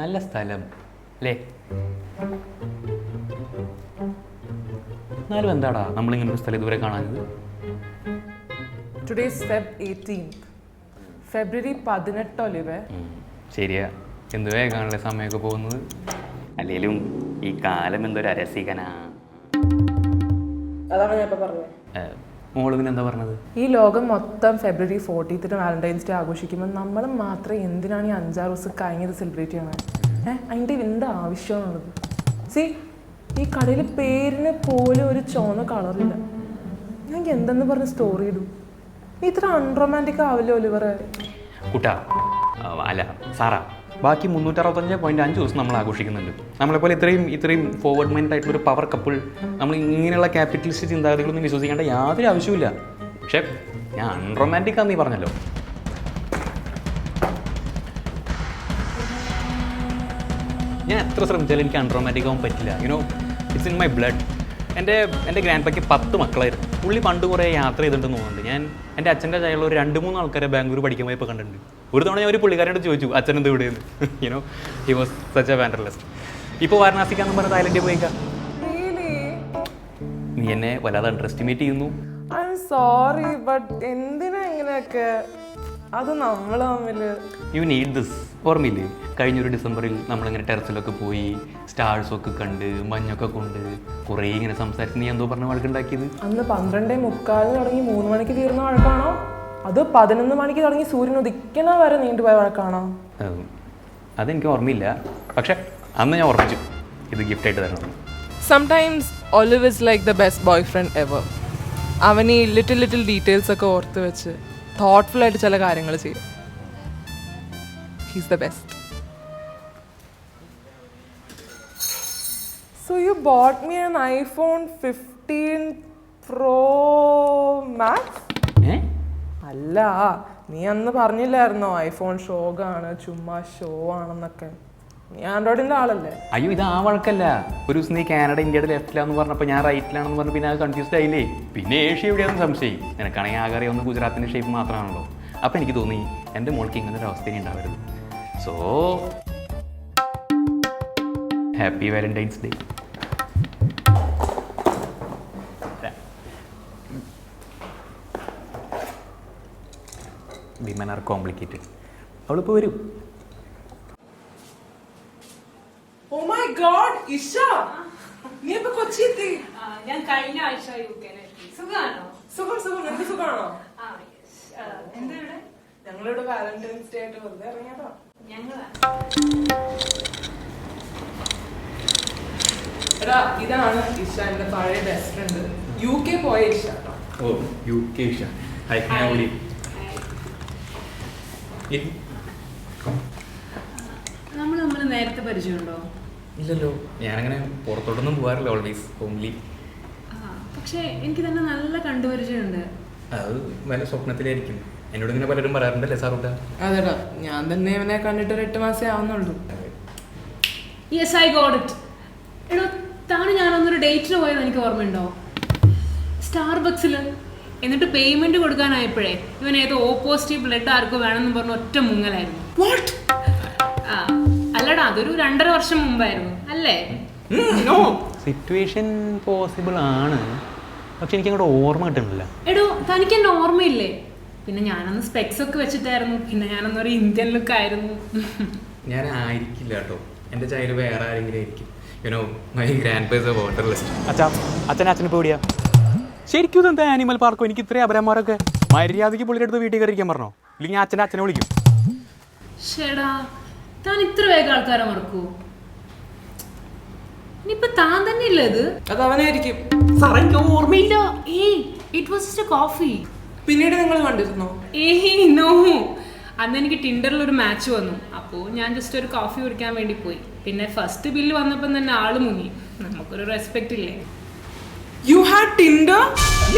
നല്ല സ്ഥലം അല്ലേ? എന്നാലും എന്താടാ നമ്മളിങ്ങനെ ഒരു സ്ഥലം ഇതുവരെ കാണാഞ്ഞത്? Today's Feb 18th. ഫെബ്രുവരി 18 ഒലിവേ. ശരിയാ, എന്ത് വേഗമാണല്ലേ സമയമൊക്കെ പോകുന്നത്. അല്ലെങ്കിലും ഈ കാലം എന്തൊരു അരസികനാ. അതാണ് ഞാൻ ഇപ്പൊ പറഞ്ഞത്. മോള് പിന്നെ എന്താ പറഞ്ഞത്? ഈ ലോകം മൊത്തം ഫെബ്രുവരി 14th വാലന്റൈൻസ് ഡേ ആഘോഷിക്കുമ്പോൾ നമ്മൾ മാത്രം എന്തിനാണ് ഈ 5-6 ദിവസം കഴിഞ്ഞത് സെലിബ്രേറ്റ് ചെയ്യണത്? അതിൻ്റെ എന്ത് ആവശ്യമാണുള്ളത്? സി, ഈ കടയിൽ പേരിന് പോലും ഒരു ചുവന്ന കളറില്ല. ഞങ്ങൾക്ക് എന്തെന്ന് പറഞ്ഞ് സ്റ്റോറി ഇടും. നീ ഇത്ര അൺറൊമാൻറ്റിക് ആവില്ല ഒലിവറെ. കുട്ടാ അല്ല സാറാ, ബാക്കി 365.5 ദിവസം നമ്മൾ ആഘോഷിക്കുന്നുണ്ട്. നമ്മളെപ്പോലെ ഇത്രയും ഫോർവേഡ് മൈൻഡ് ആയിട്ടുള്ള ഒരു പവർ കപ്പിൾ നമ്മൾ ഇങ്ങനെയുള്ള ക്യാപിറ്റലിസ്റ്റ് ചിന്താഗതികളൊന്നും വിശ്വസിക്കേണ്ട യാതൊരു ആവശ്യമില്ല. പക്ഷേ ഞാൻ അൺറൊമാൻറ്റിക് ആണെന്ന് നീ പറഞ്ഞല്ലോ. ഞാൻ എത്ര ശ്രമിച്ചാലും എനിക്ക് അൺറൊമാൻറ്റിക് ആവാൻ പറ്റില്ല. You know, it's in my blood. എൻ്റെ ഗ്രാൻഡ് പാക്ക് 10 മക്കളായിരുന്നു. പുള്ളി പണ്ട് കുറേ യാത്ര ചെയ്തിട്ടുണ്ടെന്ന് തോന്നുന്നുണ്ട്. ഞാൻ എൻ്റെ അച്ഛൻ്റെ ചായയുള്ള ഒരു 2-3 ആൾക്കാരെ ബാംഗ്ലൂർ പഠിക്കാൻ പോയപ്പോൾ കണ്ടിട്ടുണ്ട്. ഒരു തവണ ഞാൻ ഒരു പുള്ളിക്കാരനോട് ചോദിച്ചു അച്ഛൻ എന്ത് ഇവിടെയെന്ന്. You know, he was such a wanderlust. ഇപ്പോൾ വാരണാസിക്കാന്ന് പറഞ്ഞ് തായ്ലൻഡിൽ പോയിക്കാം. നീ എന്നെ വല്ലാതെ അണ്ടർ എസ്റ്റിമേറ്റ് ചെയ്യുന്നു. ഐ എം സോറി, ബട്ട് എന്തിനാ ഇങ്ങനെയൊക്കെ? അത് നമ്മൾ തമ്മിൽ യു നീഡ് ദിസ്. ഓർമ്മയില്ലേ, കഴിഞ്ഞൊരു ഡിസംബറിൽ നമ്മളിങ്ങനെ ടെറസിലൊക്കെ പോയി സ്റ്റാർസൊക്കെ കണ്ട് മഞ്ഞൊക്കെ കൊണ്ട് കുറേ ഇങ്ങനെ സംസാരിച്ച് നീ എന്തോ പറഞ്ഞ വഴക്കുണ്ടാക്കിയത്? അന്ന് 12:45 തുടങ്ങി 3 മണിക്ക് തീർന്ന വഴക്കാണോ? അത് 11 മണിക്ക് തുടങ്ങി സൂര്യൻ ഉദിക്കണ വരെ നീണ്ടുപോയ വഴക്കാണോ? അതെനിക്ക് ഓർമ്മയില്ല. പക്ഷെ അന്ന് ഞാൻ ഓർമ്മിച്ചു ഇത് ഗിഫ്റ്റായിട്ട് തരണം. Sometimes olive is like the best boy friend ever. അവൻ ഈ ലിറ്റിൽ ഡീറ്റെയിൽസ് ഒക്കെ ഓർത്ത് വെച്ച് thoughtful ആയിട്ട് ചില കാര്യങ്ങൾ ചെയ്യും. He's the best. So you bought me an iPhone 15 Pro Max? അല്ല, നീ അന്ന് പറഞ്ഞില്ലായിരുന്നോ ഐഫോൺ ഷോകാണ്, ചുമ്മാ ഷോ ആണെന്നൊക്കെ? നീ ആൻഡ്രോയിഡിൻ്റെ ആളല്ലേ? അയ്യോ, ഇത് ആ വഴക്കല്ല. ഒരു ദിവസം നീ കാനഡ ഇന്ത്യയുടെ ലെഫ്റ്റിലാന്ന് പറഞ്ഞപ്പോൾ ഞാൻ റൈറ്റിലാണെന്ന് പറഞ്ഞു. പിന്നെ അത് കൺഫ്യൂസ്ഡ് ആയില്ലേ? പിന്നെ ഏഷ്യ എവിടെയാണെന്ന് സംശയം. നിനക്കാണെങ്കിൽ ആകെ അറിയാവുന്ന ഗുജറാത്തിൻ്റെ ഷേപ്പ് മാത്രമാണല്ലോ. അപ്പോൾ എനിക്ക് തോന്നി എൻ്റെ മോൾക്ക് ഇങ്ങനെ ഒരു അവസ്ഥ ഉണ്ടാവരുത്. So happy Valentine's day. Women are complicated. അവളിപ്പോൾ വരും. Oh my God, ഇഷ, നീ ഇപ്പൊ കൊച്ചി എത്തി? ഞാൻ കഴിഞ്ഞ ആഴ്ച യുകെയിലെത്തി. സുഖാണോ? സുഖം. നിനക്ക് സുഖാണോ? എന്താ ഇവിടെ? ഞങ്ങളിവിടെ വാലന്റൈൻസ് ഡേ ആയിട്ട് വെറുതെ ഇറങ്ങിയതാ. എടാ, ഇതാണ് ഇഷ, എന്റെ പഴയ ബെസ്റ്റ് ഫ്രണ്ട്. UK പോയ ഇഷ. ഓ, UK ഇഷ. ഹായ്. നമ്മൾ നേരത്തെ പരിചയമുണ്ടോ? ഇല്ലല്ലോ, ഞാനങ്ങനെ പുറത്തോട്ടൊന്നും പോകാറില്ല. Always homely. പക്ഷേ എനിക്ക് തന്നെ നല്ല കണ്ടുപരിചയമുണ്ട്. അത് വല്ല സ്വപ്നത്തിലായിരിക്കും. എന്നോട് ഇങ്ങനെ പലരും പറയാറുണ്ടല്ലേ സാറൂട്ടാ? അതെടാ, ഞാൻ തന്നെ ഇവനെ കണ്ടിട്ട് ഒരു 8 മാസേ ആവുന്നുള്ളൂ. Yes, I got it. എടോ, താന് ഞാനൊന്നൊരു ഡേറ്റിന് പോയത് എനിക്ക് ഓർമ്മയുണ്ടോ? സ്റ്റാർബക്സിൽ. എന്നിട്ട് പേയ്മെന്റ് കൊടുക്കാനായപ്പോഴേ ഇവൻ ഏതോ ഓപ്പോസിറ്റീവ് ബ്ലഡ് ആർക്കും വേണമെന്ന് പറഞ്ഞ ഒറ്റ മുങ്ങലായിരുന്നു. അല്ലടാ, അതൊരു 2.5 വർഷം മുമ്പായിരുന്നു അല്ലേ? സിറ്റുവേഷൻ പോസിബിൾ ആണ്, പക്ഷെ എനിക്ക് അങ്ങോട്ട് ഓർമ്മ കിട്ടുന്നില്ല. എടോ, തനിക്ക് എന്നെ ഓർമ്മയില്ലേ? പിന്നെ ഞാനന്ന് സ്പെക്സ് ഒക്കെ വെച്ചിട്ടായിരുന്നു. പിന്നെ ഞാനൊന്നൊരു ഇന്ത്യൻ ലുക്ക് ആയിരുന്നു. ഞാൻ ആയിരിക്കില്ല കേട്ടോ, എൻ്റെ ചൈൽഡ് വേറെ ആരെങ്കിലും ആയിരിക്കും. You know, my grandpa's wanderlust. അച്ഛനിപ്പോൾ എവിടെയാ? ശരിക്കും ഇതെന്താ ആനിമൽ പാർക്കോ? എനിക്ക് ഇത്രയും അപരന്മാരൊക്കെ മര്യാദയ്ക്ക് പുള്ളിയുടെ അടുത്ത് വീട്ടിൽ കയറിയിരിക്കാൻ പറഞ്ഞോ? ഇല്ലെങ്കിൽ ഞാൻ അച്ഛനെ വിളിക്കും. ഷേടാ, താൻ ഇത്ര വേഗം ആൾക്കാരെ മറക്കൂ? ഇനിയിപ്പോ താൻ തന്നെ ഇല്ല ഇത്? അത് അവനായിരിക്കും. സാറേ, എനിക്ക് ഓർമ്മയില്ല. It was just A coffee. പിന്നീട് നിങ്ങൾ കണ്ടിരുന്നോ? നോ. അന്ന് എനിക്ക് ടിൻഡറിൽ ഒരു മാച്ച് വന്നു. അപ്പോൾ ഞാൻ ജസ്റ്റ് ഒരു കോഫി കുടിക്കാൻ വേണ്ടി പോയി. പിന്നെ ഫസ്റ്റ് ബില്ല് വന്നപ്പോൾ തന്നെ ആള് മുങ്ങി. നമുക്കൊരു റെസ്പെക്ട് ഇല്ലേ? You had Tinder?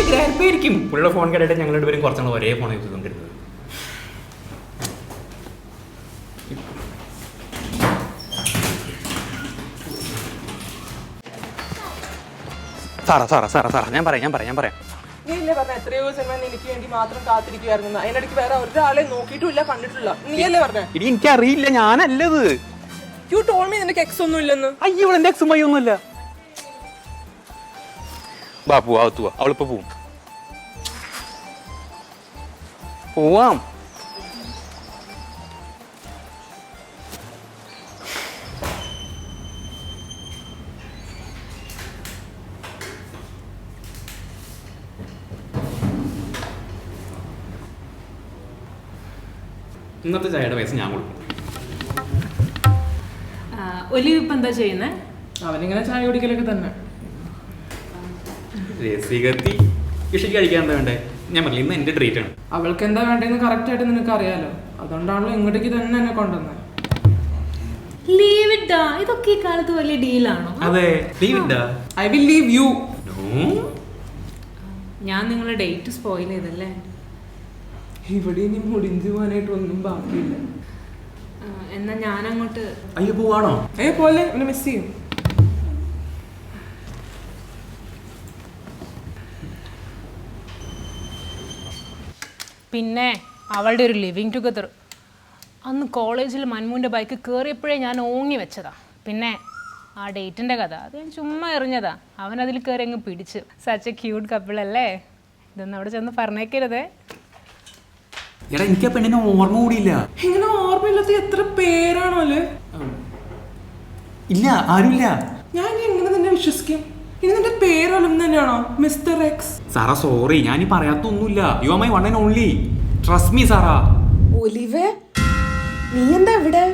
ഗ്രാൻഡ് പേ ആയിരിക്കും. പുള്ളിയുടെ ഫോൺ കേട്ടിട്ട് ഞങ്ങൾ രണ്ടുപേരും കുറച്ചാണ് ഒരേ ഫോൺ യൂസ് ചെയ്തുകൊണ്ടിരുന്നത്. സാറാ ഞാൻ പറയാം. നീ ഇല്ലേ പറഞ്ഞ എത്രയോ സിനിമ എനിക്ക് വേണ്ടി മാത്രം കാത്തിരിക്കുവായിരുന്നു. അതിനിടയ്ക്ക് വേറെ ഒരാളെ നോക്കിയിട്ടില്ല, കണ്ടിട്ടില്ല. നീയല്ലേ പറഞ്ഞേ? എനിക്കറിയില്ല, ഞാനല്ലത്. യു ടോൾ മീ നിനക്ക് എക്സ് ഒന്നും ഇല്ലെന്ന്. അയ്യോ എൻ്റെ എക്സും വൈ ഒന്നുമില്ല. വാ പോവാ, അകത്ത് പോവാ, അവളിപ്പോ പോവും. പോവാം. ഇന്നത്തെ ചായയുടെ പൈസ ഞാൻ കൊടുക്കും. ഒലിവ് ഇപ്പം എന്താ ചെയ്യുന്നത്? അവനിങ്ങനെ ചായ കുടിക്കലൊക്കെ തന്നെ. രസികത്തി ഇഷയ്ക്ക് കഴിക്കാൻ എന്താ വേണ്ടേ? ഞാൻ പറഞ്ഞില്ല, ഇന്ന് എൻ്റെ ട്രീറ്റ് ആണ്. അവൾക്ക് എന്താ വേണ്ടതെന്ന് കറക്റ്റ് ആയിട്ട് നിനക്ക് അറിയാലോ. അതുകൊണ്ടാണല്ലോ ഇങ്ങോട്ടേക്ക് തന്നെ എന്നെ കൊണ്ടുവന്നത്. ലീവ് ഇട്ടാ, ഇതൊക്കെ ഈ കാലത്ത് വലിയ ഡീലാണോ? അതെ, ലീവ് ഇട്ടാ. I will leave U. ഞാൻ നിങ്ങളുടെ ഡേറ്റ് സ്പോയിൽ ചെയ്തല്ലേ? ഇവിടെ ഇനി മുടിഞ്ചു പോകാനായിട്ട് ഒന്നും ബാക്കിയില്ല. എന്നാ ഞാൻ അങ്ങോട്ട്. അയ്യോ പോവാണോ? പോലെ അവനെ മിസ് ചെയ്യും. പിന്നെ അവളുടെ ഒരു ലിവിങ് ടുഗദർ അന്ന് കോളേജിൽ മന്മുവിൻ്റെ ബൈക്ക് കയറിയപ്പോഴേ ഞാൻ ഓങ്ങി വെച്ചതാ. പിന്നെ ആ ഡേറ്റിൻ്റെ കഥ അത് ഞാൻ ചുമ്മാ എറിഞ്ഞതാ. അവൻ അതിൽ കയറി അങ്ങ് പിടിച്ചു. സച്ച് എ ക്യൂട്ട് കപ്പിളല്ലേ. ഇതൊന്നും അവിടെ ചെന്ന് പറഞ്ഞേക്കരുതേ. എടാ എനിക്ക് ആ പെണ്ണിനെ ഓർമ്മ കൂടിയില്ല. ഇങ്ങനെ ഓർമ്മയില്ലാത്ത എത്ര പേരാണോ അല്ലേ? ഇല്ല, ആരുമില്ല. ഞാൻ ഇനി എങ്ങനെ തന്നെ വിശ്വസിക്കും? ഇനി നിന്റെ പേരൊന്നും തന്നെയാണോ മിസ്റ്റർ എക്സ്? സാറാ സോറി, ഞാനീ പറയാത്തൊന്നുമില്ല. You are my one and only. Trust me Sarah. ഒലിവേ, നീ എന്താ ഇവിടെ?